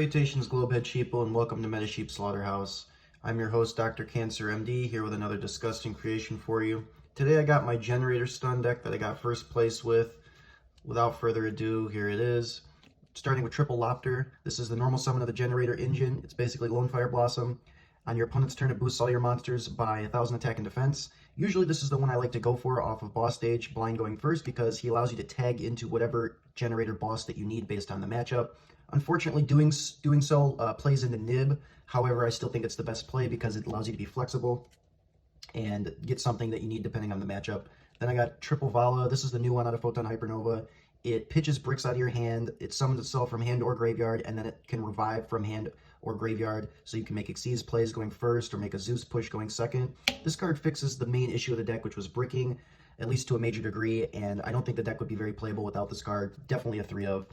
Salutations, Globehead Sheeple, and welcome to Metasheep Slaughterhouse. I'm your host, Dr. Cancer MD, here with another disgusting creation for you. Today I got my Generator Stun deck that I got first place with. Without further ado, here it is. Starting with Triple Lopter. This is the normal summon of the Generator engine. It's basically Lone Fire Blossom. On your opponent's turn, it boosts all your monsters by 1,000 attack and defense. Usually this is the one I like to go for off of boss stage, blind going first, because he allows you to tag into whatever Generator boss that you need based on the matchup. Unfortunately, doing so plays into Nib. However, I still think it's the best play because it allows you to be flexible and get something that you need depending on the matchup. Then I got Triple Vala. This is the new one out of Photon Hypernova. It pitches bricks out of your hand. It summons itself from hand or graveyard, and then it can revive from hand or graveyard. So you can make Xyz plays going first or make a Zeus push going second. This card fixes the main issue of the deck, which was bricking, at least to a major degree, and I don't think the deck would be very playable without this card. Definitely a 3 of.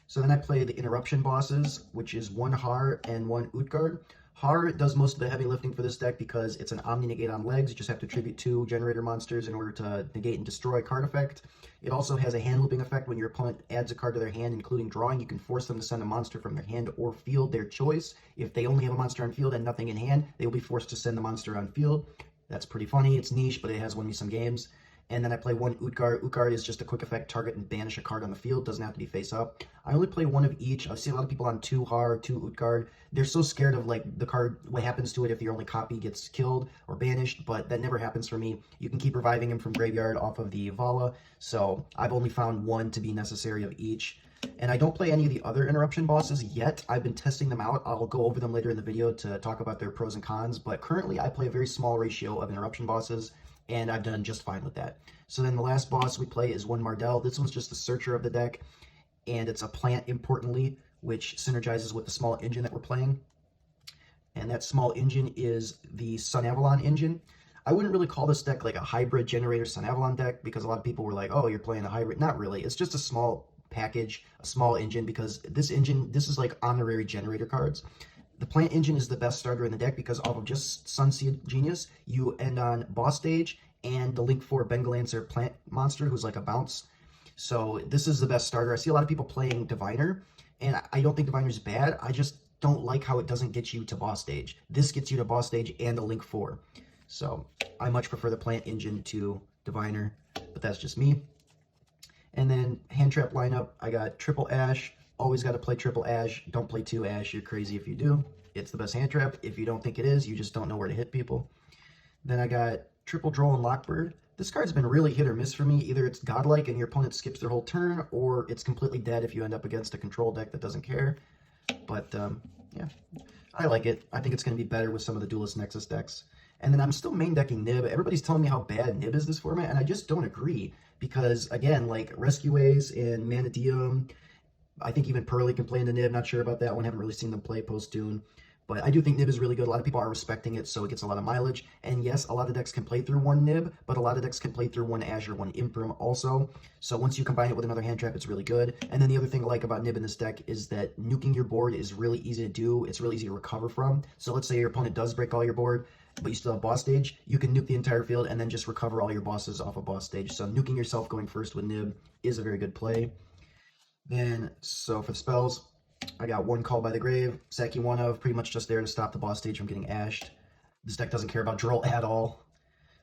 So then I play the Interruption bosses, which is 1 Har and 1 Utgard. Har does most of the heavy lifting for this deck because it's an Omni-Negate on legs. You just have to tribute 2 Generator monsters in order to negate and destroy a card effect. It also has a hand looping effect. When your opponent adds a card to their hand, including drawing, you can force them to send a monster from their hand or field, their choice. If they only have a monster on field and nothing in hand, they will be forced to send the monster on field. That's pretty funny. It's niche, but it has won me some games. And then I play 1 Utgard. Utgard is just a quick effect, target and banish a card on the field. Doesn't have to be face up. I only play 1 of each. I see a lot of people on 2 Har, 2 Utgard. They're so scared of like the card, what happens to it if your only copy gets killed or banished, but that never happens for me. You can keep reviving him from graveyard off of the Vala. So I've only found 1 to be necessary of each. And I don't play any of the other Interruption bosses yet. I've been testing them out. I'll go over them later in the video to talk about their pros and cons, but currently I play a very small ratio of Interruption bosses, and I've done just fine with that. So then the last boss we play is 1 Mardell. This one's just the searcher of the deck, and it's a plant, importantly, which synergizes with the small engine that we're playing. And that small engine is the Sun Avalon engine. I wouldn't really call this deck like a hybrid Generator Sun Avalon deck, because a lot of people were like, oh, you're playing a hybrid. Not really. It's just a small package, a small engine, because this is like honorary Generator cards. The plant engine is the best starter in the deck because off of just Sunseed Genius, you end on boss stage and the Link 4 Bengalancer plant monster who's like a bounce. So this is the best starter. I see a lot of people playing Diviner, and I don't think Diviner's bad. I just don't like how it doesn't get you to boss stage. This gets you to boss stage and a Link 4. So I much prefer the plant engine to Diviner, but that's just me. And then hand trap lineup, I got Triple Ash. Always got to play Triple Ash. Don't play 2 Ash. You're crazy if you do. It's the best hand trap. If you don't think it is, you just don't know where to hit people. Then I got Triple Droll and Lockbird. This card's been really hit or miss for me. Either it's godlike and your opponent skips their whole turn, or it's completely dead if you end up against a control deck that doesn't care. But yeah, I like it. I think it's going to be better with some of the Duelist Nexus decks. And then I'm still main decking Nib. Everybody's telling me how bad Nib is this format, and I just don't agree. Because, again, like Rescuays and Manadium, I think even Pearly can play into Nib. Not sure about that one. Haven't really seen them play post-Dune. But I do think Nib is really good. A lot of people are respecting it, so it gets a lot of mileage. And yes, a lot of decks can play through 1 Nib, but a lot of decks can play through 1 Azure, 1 Imprim also. So once you combine it with another hand trap, it's really good. And then the other thing I like about Nib in this deck is that nuking your board is really easy to do. It's really easy to recover from. So let's say your opponent does break all your board, but you still have boss stage, you can nuke the entire field and then just recover all your bosses off of boss stage. So nuking yourself going first with Nib is a very good play. Then, so for the spells, I got 1 Call by the Grave, Saki 1 of, pretty much just there to stop the boss stage from getting ashed. This deck doesn't care about Droll at all.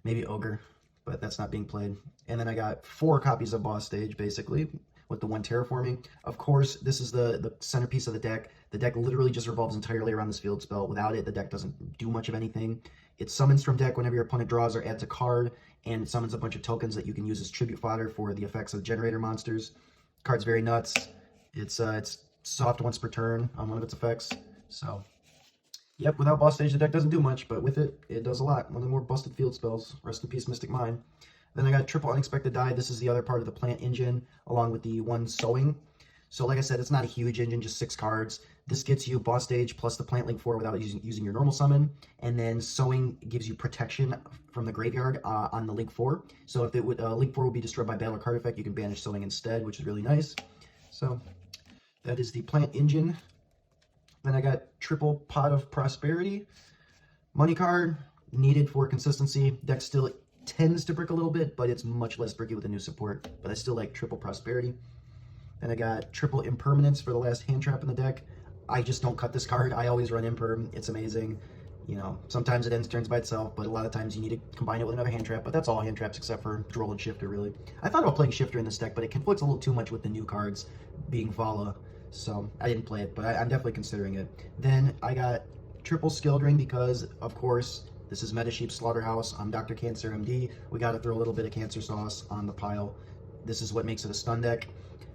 Maybe Ogre, but that's not being played. And then I got 4 copies of boss stage, basically, with the 1 Terraforming. Of course, this is the centerpiece of the deck. The deck literally just revolves entirely around this field spell. Without it, the deck doesn't do much of anything. It summons from deck whenever your opponent draws or adds a card, and it summons a bunch of tokens that you can use as tribute fodder for the effects of Generator monsters. Card's very nuts. It's soft once per turn on one of its effects. So, yep, without boss stage, the deck doesn't do much, but with it, it does a lot. One of the more busted field spells. Rest in peace, Mystic Mind. Then I got Triple Unexpected Die. This is the other part of the plant engine, along with the 1 Sowing. So like I said, it's not a huge engine, just 6 cards. This gets you boss stage plus the plant link 4 without using your normal summon. And then Sowing gives you protection from the graveyard on the link 4. So if it would link 4 would be destroyed by battle or card effect, you can banish Sowing instead, which is really nice. So that is the plant engine. Then I got Triple Pot of Prosperity. Money card, needed for consistency. Deck still tends to brick a little bit, but it's much less bricky with the new support. But I still like Triple Prosperity. Then I got Triple Impermanence for the last hand trap in the deck. I just don't cut this card. I always run Imperm. It's amazing. You know, sometimes it ends turns by itself, but a lot of times you need to combine it with another hand trap, but that's all hand traps except for Droll and Shifter, really. I thought about playing Shifter in this deck, but it conflicts a little too much with the new cards being Vala, so I didn't play it, but I'm definitely considering it. Then I got triple Skill Drain because, of course, this is Metasheep Slaughterhouse. I'm Dr. Cancer MD. We got to throw a little bit of Cancer Sauce on the pile. This is what makes it a stun deck.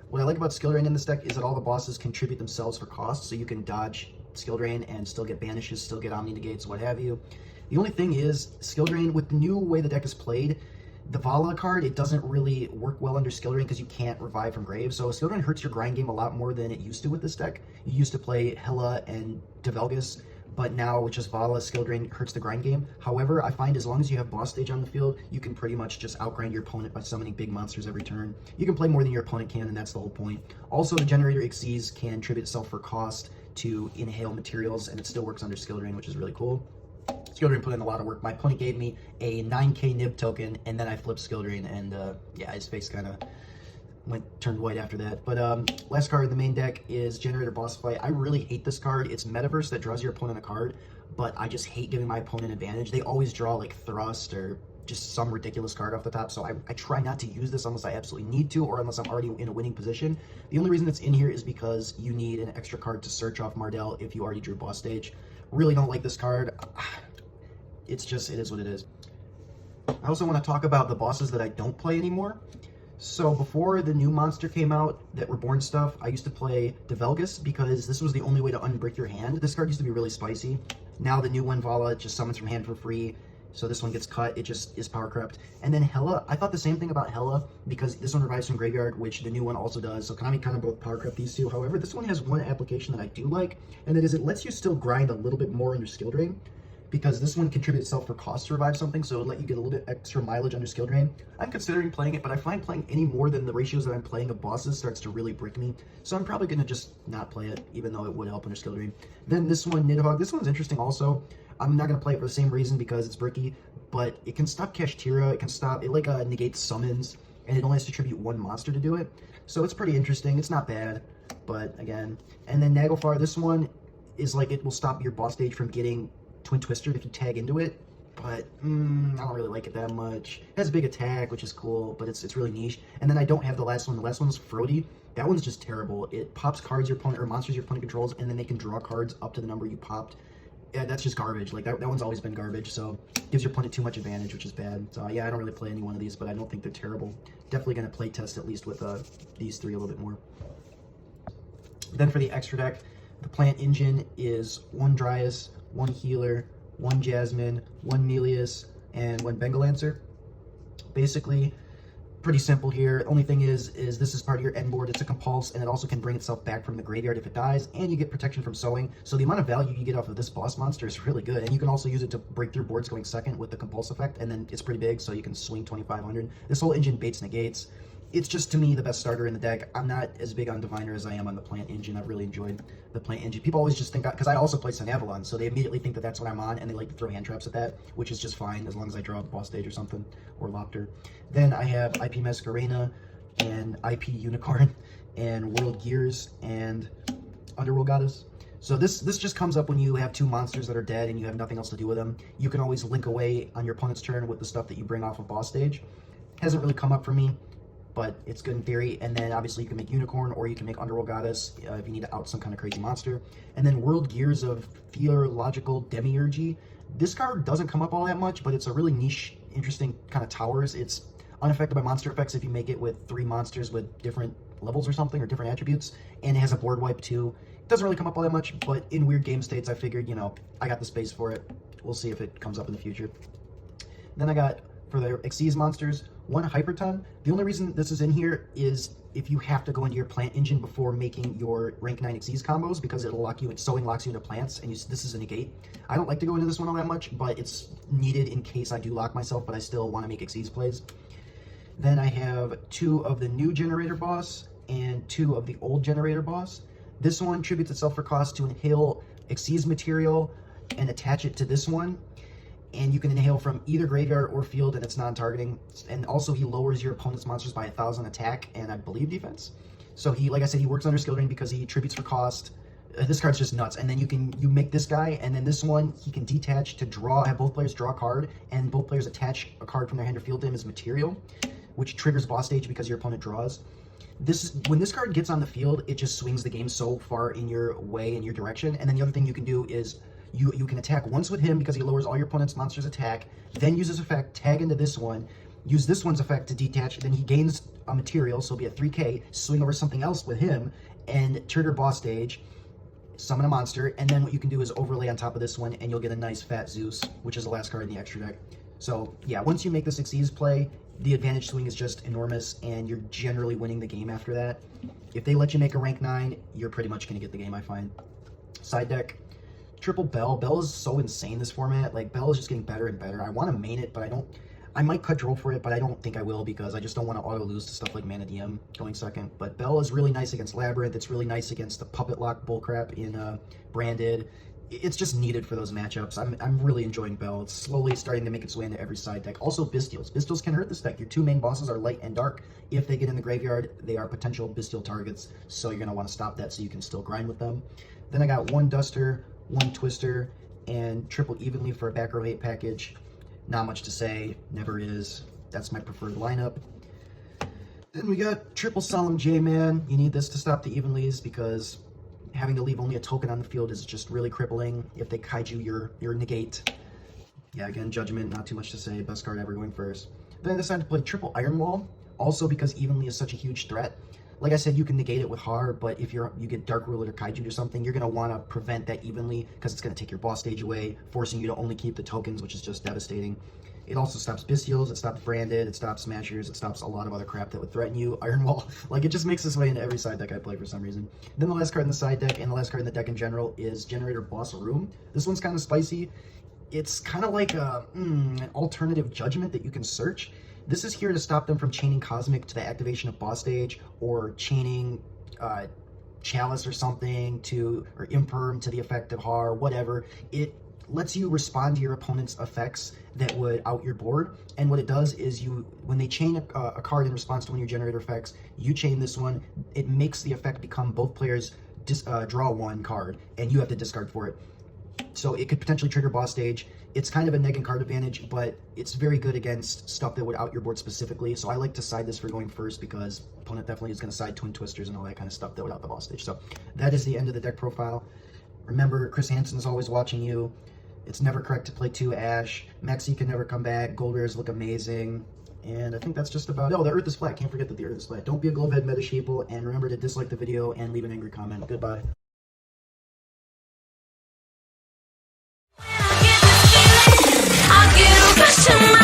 What I like about Skill Drain in this deck is that all the bosses contribute themselves for cost, so you can dodge Skill Drain and still get banishes, still get Omni Negates, what have you. The only thing is, Skill Drain, with the new way the deck is played, the Vala card, it doesn't really work well under Skill Drain because you can't revive from graves, so Skill Drain hurts your grind game a lot more than it used to with this deck. You used to play Hela and Develgus, but now with just Vala, Skill Drain hurts the grind game. However, I find as long as you have boss stage on the field, you can pretty much just outgrind your opponent by summoning big monsters every turn. You can play more than your opponent can, and that's the whole point. Also, the Generator Xyz can tribute itself for cost to inhale materials, and it still works under Skill Drain, which is really cool. Skill Drain put in a lot of work. My opponent gave me a 9k Nib token, and then I flipped Skill Drain, and yeah, his face kind of turned white after that. But last card in the main deck is Generator Boss Fight. I really hate this card. It's Metaverse that draws your opponent a card, but I just hate giving my opponent advantage. They always draw like Thrust or just some ridiculous card off the top, so I try not to use this unless I absolutely need to or unless I'm already in a winning position. The only reason it's in here is because you need an extra card to search off Mardell if you already drew boss stage. Really don't like this card. It's just, it is what it is. I also want to talk about the bosses that I don't play anymore. So before the new monster came out, that Reborn stuff, I used to play Develgus because this was the only way to unbrick your hand. This card used to be really spicy. Now the new one, Vala, just summons from hand for free. So this one gets cut, it just is power corrupt. And then Hela, I thought the same thing about Hela because this one revives from graveyard, which the new one also does. So Konami kind of both power corrupt these two. However, this one has one application that I do like, and that is it lets you still grind a little bit more under Skill Drain, because this one contributes itself for cost to revive something, so it'll let you get a little bit extra mileage under Skill Drain. I'm considering playing it, but I find playing any more than the ratios that I'm playing of bosses starts to really brick me, so I'm probably going to just not play it, even though it would help under Skill Drain. Then this one, Nidhogg, this one's interesting also. I'm not going to play it for the same reason because it's bricky, but it can stop Kashtira, it can stop, it like negates summons, and it only has to tribute one monster to do it, so it's pretty interesting. It's not bad, but again. And then Naglfar, this one is like it will stop your boss stage from getting Twin Twister if you tag into it, but I don't really like it that much. It has a big attack, which is cool, but it's really niche. And then I don't have the last one. The last one's Frody. That one's just terrible. It pops cards your opponent or monsters your opponent controls, and then they can draw cards up to the number you popped. Yeah, that's just garbage. Like that one's always been garbage, so gives your opponent too much advantage, which is bad. So yeah, I don't really play any one of these, but I don't think they're terrible. Definitely going to play test at least with these three a little bit more. Then for the extra deck, the plant engine is 1 Dryas, 1 Healer, 1 Jasmine, 1 Melius, and 1 Bengalancer. Basically, pretty simple here. Only thing is this is part of your end board. It's a compulse, and it also can bring itself back from the graveyard if it dies, and you get protection from sowing. So the amount of value you get off of this boss monster is really good, and you can also use it to break through boards going second with the compulse effect, and then it's pretty big, so you can swing 2,500. This whole engine baits negates. It's just, to me, the best starter in the deck. I'm not as big on Diviner as I am on the Plant Engine. I've really enjoyed the Plant Engine. People always just think, because I also play some Avalon, so they immediately think that that's what I'm on, and they like to throw hand traps at that, which is just fine, as long as I draw a boss stage or something, or Lopter. Then I have IP Masquerena, and IP Unicorn, and World Gears, and Underworld Goddess. So this just comes up when you have 2 monsters that are dead, and you have nothing else to do with them. You can always link away on your opponent's turn with the stuff that you bring off of boss stage. Hasn't really come up for me, but it's good in theory. And then obviously you can make Unicorn, or you can make Underworld Goddess if you need to out some kind of crazy monster. And then World Gears of Theological Demiurgy. This card doesn't come up all that much, but it's a really niche, interesting kind of towers. It's unaffected by monster effects if you make it with 3 monsters with different levels or something, or different attributes. And it has a board wipe too. It doesn't really come up all that much, but in weird game states, I figured, you know, I got the space for it. We'll see if it comes up in the future. Then I got, for the Xyz monsters, 1 Hyperton. The only reason this is in here is if you have to go into your plant engine before making your rank 9 Xyz combos, because it'll lock you, sowing locks you into plants, and this is a negate. I don't like to go into this one all that much, but it's needed in case I do lock myself, but I still want to make Xyz plays. Then I have 2 of the new Generator boss and 2 of the old Generator boss. This one tributes itself for cost to inhale Xyz material and attach it to this one. And you can inhale from either graveyard or field, and it's non-targeting. And also, he lowers your opponent's monsters by 1,000 attack and I believe defense. So he, like I said, he works under Skill Drain because he tributes for cost. This card's just nuts. And then you make this guy, and then this one, he can detach to draw, have both players draw a card, and both players attach a card from their hand or field to him as material, which triggers boss stage because your opponent draws. When this card gets on the field, it just swings the game so far in your way, in your direction. And then the other thing you can do is you can attack once with him because he lowers all your opponent's monsters' attack, then use his effect, tag into this one, use this one's effect to detach, then he gains a material, so it'll be a 3k, swing over something else with him, and trigger boss stage, summon a monster, and then what you can do is overlay on top of this one, and you'll get a nice fat Zeus, which is the last card in the extra deck. So yeah, once you make the Xyz play, the advantage swing is just enormous, and you're generally winning the game after that. If they let you make a rank 9, you're pretty much going to get the game, I find. Side deck, triple Bell. Bell is so insane this format. Like, Bell is just getting better and better. I want to main it, but I might cut Droll for it, but I don't think I will because I just don't want to auto-lose to stuff like Mana DM going second. But Bell is really nice against Labyrinth. It's really nice against the Puppet Lock bullcrap in Branded. It's just needed for those matchups. I'm really enjoying Bell. It's slowly starting to make its way into every side deck. Also, Bystials. Bystials can hurt this deck. Your two main bosses are Light and Dark. If they get in the graveyard, they are potential Bystial targets, so you're going to want to stop that so you can still grind with them. Then I got one Duster, one Twister, and triple Evenly for a back row 8 package. Not much to say, never is. That's my preferred lineup. Then we got triple Solemn J-Man. You need this to stop the Evenlies because having to leave only a token on the field is just really crippling. If they kaiju your negate. Yeah, again, Judgment, not too much to say. Best card ever going first. Then I decided to play triple Iron Wall, also because Evenly is such a huge threat. Like I said, you can negate it with Har, but if you get Dark Ruled or Kaiju or something, you're going to want to prevent that Evenly because it's going to take your boss stage away, forcing you to only keep the tokens, which is just devastating. It also stops Bystials, it stops Branded, it stops Smashers, it stops a lot of other crap that would threaten you. Iron Wall, like, it just makes its way into every side deck I play for some reason. Then the last card in the side deck, and the last card in the deck in general, is Generator Boss Room. This one's kind of spicy. It's kind of like an alternative Judgment that you can search. This is here to stop them from chaining Cosmic to the activation of boss stage, or chaining Chalice or something or Imperm to the effect of Har, whatever. It lets you respond to your opponent's effects that would out your board, and what it does is when they chain a card in response to one of your generator effects, you chain this one, it makes the effect become both players draw one card, and you have to discard for it. So it could potentially trigger boss stage. It's kind of a negative card advantage, but it's very good against stuff that would out your board specifically. So I like to side this for going first because opponent definitely is going to side Twin Twisters and all that kind of stuff that would out the boss stage. So that is the end of the deck profile. Remember, Chris Hansen is always watching you. It's never correct to play 2 Ash. Mexi can never come back. Gold rares look amazing. And I think that's just about it. Oh, the Earth is flat. Can't forget that the Earth is flat. Don't be a globehead meta sheeple, and remember to dislike the video and leave an angry comment. Goodbye. I'll get a rush to my